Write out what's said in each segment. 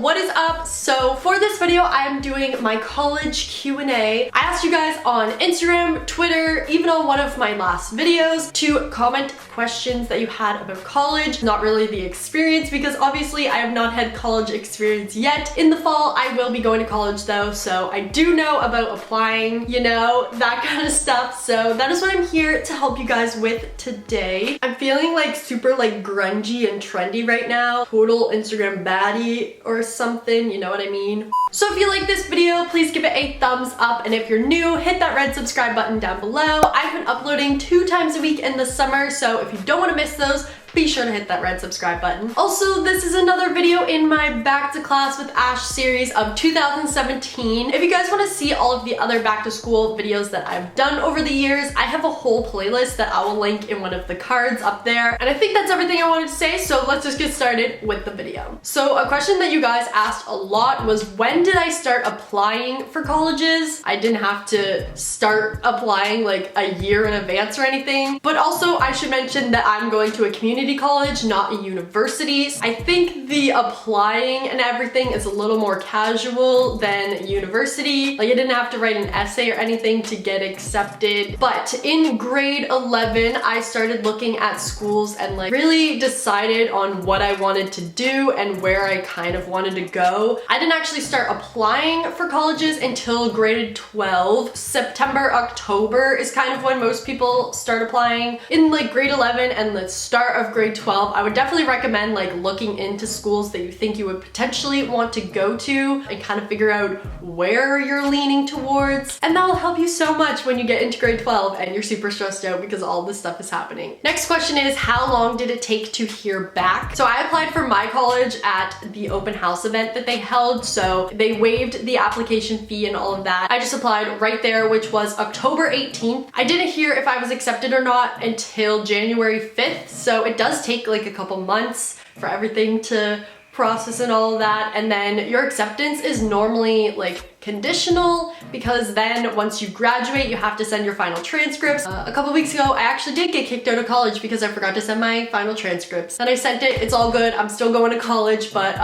what is up? So for this video, I am doing my college Q&A. I asked you guys on Instagram, Twitter, even on one of my last videos to comment questions that you had about college. Not really the experience, because obviously I have not had college experience yet. In the fall, I will be going to college though, so I do know about applying, you know, that kind of stuff. So that is what I'm here to help you guys with today. I'm feeling like super like grungy and trendy right now. Total Instagram baddie or something, you know what I mean? So if you like this video, please give it a thumbs up, and if you're new, hit that red subscribe button down below. I've been uploading 2 times a week in the summer, so if you don't want to miss those, be sure to hit that red subscribe button. Also, this is another video in my Back to Class with Ash series of 2017. If you guys want to see all of the other back to school videos that I've done over the years, I have a whole playlist that I will link in one of the cards up there. And I think that's everything I wanted to say, so let's just get started with the video. So a question that you guys asked a lot was, when did I start applying for colleges? I didn't have to start applying like a year in advance or anything, but also I should mention that I'm going to a community college, not a university. I think the applying and everything is a little more casual than university. Like, I didn't have to write an essay or anything to get accepted. But in grade 11, I started looking at schools and like really decided on what I wanted to do and where I kind of wanted to go. I didn't actually start applying for colleges until grade 12. September, October is kind of when most people start applying. In like grade 11 and the start of grade 12, I would definitely recommend like looking into schools that you think you would potentially want to go to and kind of figure out where you're leaning towards. And that will help you so much when you get into grade 12 and you're super stressed out because all this stuff is happening. Next question is, how long did it take to hear back? So I applied for my college at the open house event that they held. So they waived the application fee and all of that. I just applied right there, which was October 18th. I didn't hear if I was accepted or not until January 5th. So it does take like a couple months for everything to process and all of that. And then your acceptance is normally like conditional, because then once you graduate, you have to send your final transcripts. A couple weeks ago, I actually did get kicked out of college because I forgot to send my final transcripts. And I sent it, it's all good. I'm still going to college, but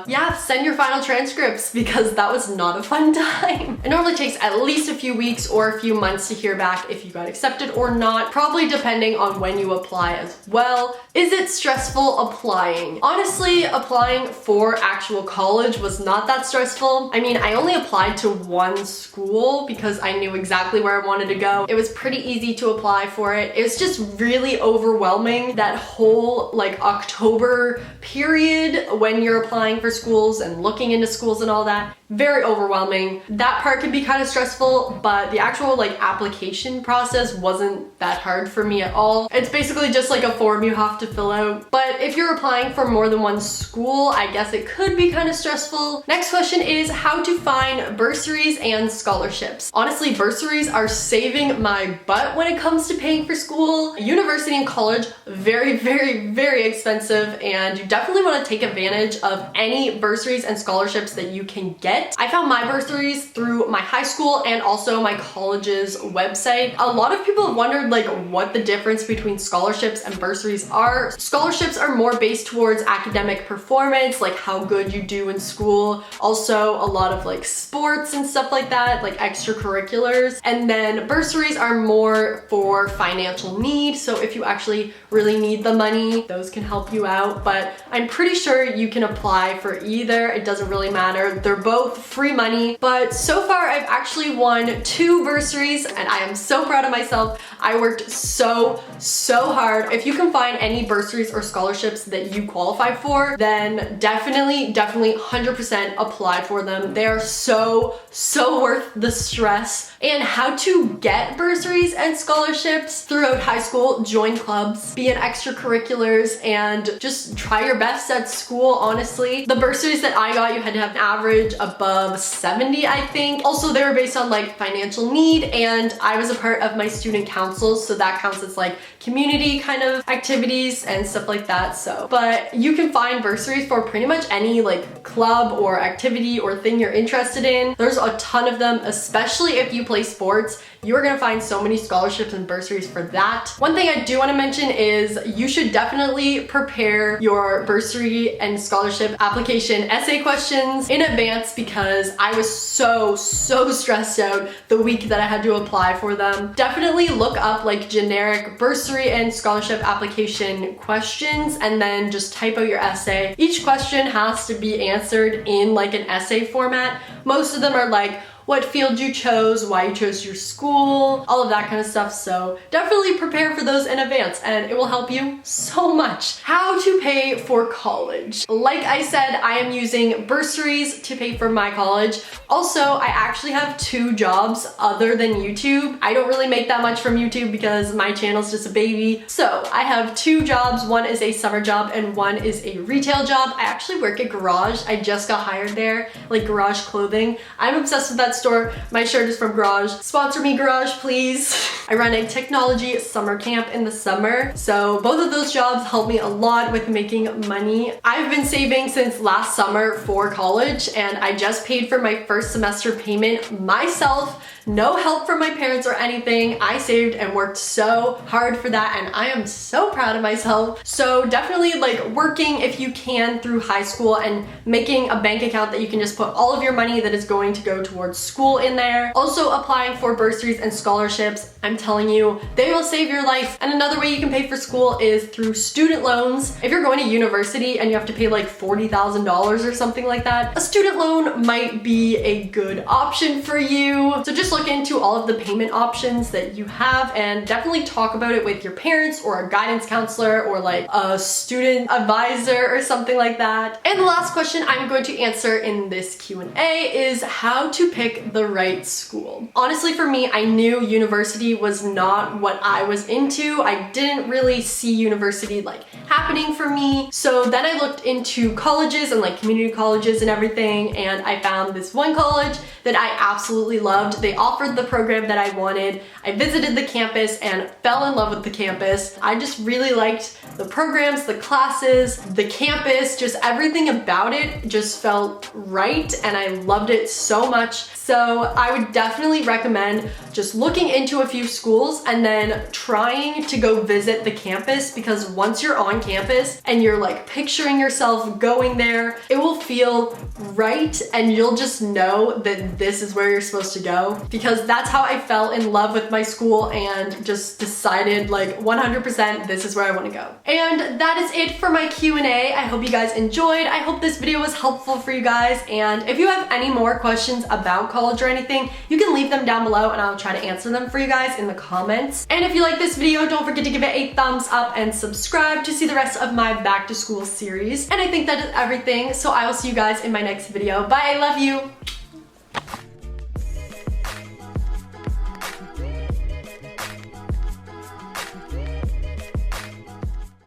yeah, send your final transcripts because that was not a fun time. It normally takes at least a few weeks or a few months to hear back if you got accepted or not, probably depending on when you apply as well. Is it stressful applying? Honestly, applying for actual college was not that stressful. I mean, I only applied to one school because I knew exactly where I wanted to go. It was pretty easy to apply for it. It was just really overwhelming, that whole like October period when you're applying for schools and looking into schools and all that. Very overwhelming. That part can be kind of stressful, but the actual like application process wasn't that hard for me at all. It's basically just like a form you have to fill out. But if you're applying for more than one school, I guess it could be kind of stressful. Next question is how to find bursaries and scholarships. Honestly, bursaries are saving my butt when it comes to paying for school. University and college, very, very, very expensive, and you definitely want to take advantage of any bursaries and scholarships that you can get. I found my bursaries through my high school and also my college's website. A lot of people have wondered like what the difference between scholarships and bursaries are. Scholarships are more based towards academic performance, like how good you do in school. Also a lot of like sports and stuff like that, like extracurriculars. And then bursaries are more for financial need. So if you actually really need the money, those can help you out. But I'm pretty sure you can apply for either. It doesn't really matter. They're both free money. But so far I've actually won 2 bursaries and I am so proud of myself. I worked so hard. If you can find any bursaries or scholarships that you qualify for, then definitely 100% apply for them. They are so worth the stress. And how to get bursaries and scholarships throughout high school: join clubs, be in extracurriculars, and just try your best at school, honestly. The bursaries that I got, you had to have an average above 70, I think. Also, they were based on like financial need, and I was a part of my student council, so that counts as like community kind of activities and stuff like that. So, but you can find bursaries for pretty much any like club or activity or thing you're interested in. There's a ton of them, especially if you play sports. you are gonna find so many scholarships and bursaries for that. One thing I do want to mention is you should definitely prepare your bursary and scholarship application essay questions in advance, because I was so stressed out the week that I had to apply for them. Definitely look up like generic bursary and scholarship application questions and then just type out your essay. Each question has to be answered in like an essay format. Most of them are like what field you chose, why you chose your school, all of that kind of stuff. So definitely prepare for those in advance and it will help you so much. How to pay for college. Like I said, I am using bursaries to pay for my college. Also, I actually have 2 jobs other than YouTube. I don't really make that much from YouTube because my channel's just a baby. So I have 2 jobs. One is a summer job and one is a retail job. I actually work at Garage. I just got hired there, like Garage Clothing. I'm obsessed with that store. My shirt is from Garage. Sponsor me, Garage, please. I run a technology summer camp in the summer. So both of those jobs help me a lot with making money. I've been saving since last summer for college and I just paid for my first semester payment myself. No help from my parents or anything. I saved and worked so hard for that and I am so proud of myself. So definitely like working if you can through high school and making a bank account that you can just put all of your money that is going to go towards school in there. Also applying for bursaries and scholarships. I'm telling you, they will save your life. And another way you can pay for school is through student loans. If you're going to university and you have to pay like $40,000 or something like that, a student loan might be a good option for you. So just look into all of the payment options that you have and definitely talk about it with your parents or a guidance counselor or like a student advisor or something like that. And the last question I'm going to answer in this Q&A is how to pick the right school. Honestly, for me, I knew university was not what I was into. I didn't really see university like happening for me. So then I looked into colleges and like community colleges and everything, and I found this one college that I absolutely loved. They offered the program that I wanted. I visited the campus and fell in love with the campus. I just really liked the programs, the classes, the campus, just everything about it just felt right and I loved it so much. So I would definitely recommend just looking into a few schools and then trying to go visit the campus, because once you're on campus and you're like picturing yourself going there, it will feel right and you'll just know that this is where you're supposed to go, because that's how I fell in love with my school and just decided like 100% this is where I want to go. And that is it for my Q&A. I hope you guys enjoyed. I hope this video was helpful for you guys, and if you have any more questions about college or anything, you can leave them down below and I'll try to answer them for you guys in the comments. And if you like this video, don't forget to give it a thumbs up and subscribe to see the rest of my back to school series. And I think that is everything, so I will see you guys in my next video. Bye, I love you.